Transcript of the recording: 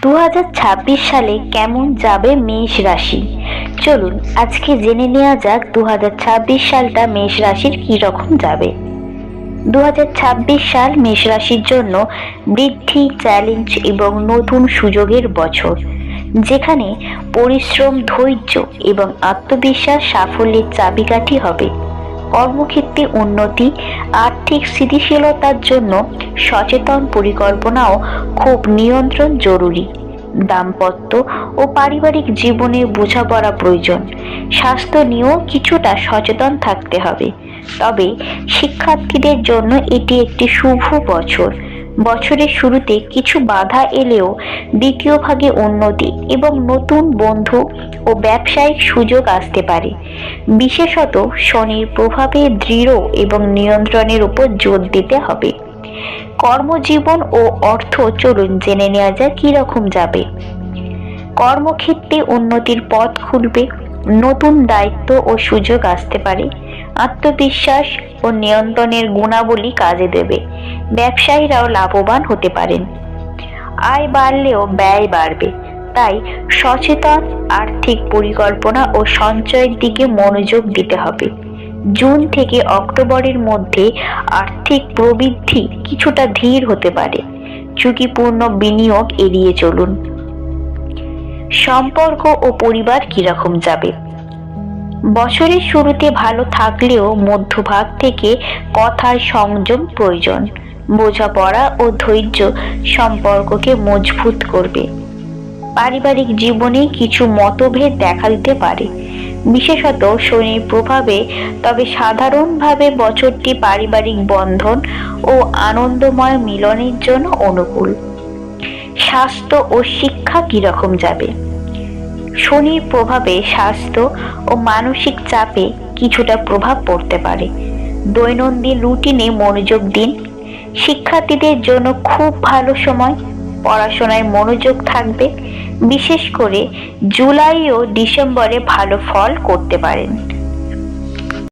2026 সালে কেমন যাবে মেষ রাশি। চলুন আজকে জেনে নেওয়া যাক 2026 সালটা মেষ রাশির কি রকম যাবে। 2026 সাল মেষ রাশির জন্য বৃদ্ধি, চ্যালেঞ্জ এবং নতুন সুযোগের বছর, যেখানে পরিশ্রম, ধৈর্য এবং আত্মবিশ্বাস সাফল্যের চাবিকাঠি হবে। কর্মক্ষেত্রে উন্নতি, আর্থিক স্থিতিশীলতার জন্য সচেতন পরিকল্পনাও খুব নিয়ন্ত্রণ জরুরি। দাম্পত্য ও পারিবারিক জীবনে বোঝাপড়া প্রয়োজন। স্বাস্থ্য নিয়েও কিছুটা সচেতন থাকতে হবে। তবে শিক্ষার্থীদের জন্য এটি একটি শুভ বছর। বছরের শুরুতে কিছু বাধা এলেও দ্বিতীয় ভাগে উন্নতি এবং নতুন বন্ধু ও ব্যবসায়িক সুযোগ আসতে পারে। বিশেষত শনির প্রভাবে দৃঢ় এবং নিয়ন্ত্রণের উপর জোর দিতে হবে। কর্মজীবন ও অর্থ, চলুন জেনে নেওয়া যায় কি রকম যাবে। কর্মক্ষেত্রে উন্নতির পথ খুলবে, নতুন দায়িত্ব ও সুযোগ আসতে পারে। আত্মবিশ্বাস ও নিয়ন্ত্রণের গুণাবলী কাজে দেবে। ব্যবসায়ীরাও লাভবান হতে পারেন। আয় বাড়লেও ব্যয় বাড়বে, তাই সচেতন আর্থিক পরিকল্পনা ও সঞ্চয়ের দিকে মনোযোগ দিতে হবে। জুন থেকে অক্টোবরের মধ্যে আর্থিক প্রবৃদ্ধি কিছুটা ধীর হতে পারে। ঝুঁকিপূর্ণ বিনিয়োগ এড়িয়ে চলুন। সম্পর্ক ও পরিবার কিরকম যাবে। বছরের শুরুতে ভালো থাকলেও মধ্যভাগ থেকে কথার সংযম প্রয়োজন। বোঝাপড়া ও ধৈর্য সম্পর্ককে মজবুত করবে। পারিবারিক জীবনে কিছু মতভেদ দেখা দিতে পারে, বিশেষত শনির প্রভাবে। তবে সাধারণভাবে বছরটি পারিবারিক বন্ধন ও আনন্দময় মিলনের জন্য অনুকূল। স্বাস্থ্য ও শিক্ষা কিরকম যাবে। শনির প্রভাবে স্বাস্থ্য ও মানসিক চাপে কিছুটা প্রভাব পড়তে পারে। দৈনন্দিন রুটিনে মনোযোগ দিন। শিক্ষার্থীদের জন্য খুব ভালো সময়। পড়াশোনায় মনোযোগ থাকবে। বিশেষ করে জুলাই ও ডিসেম্বরে ভালো ফল করতে পারেন।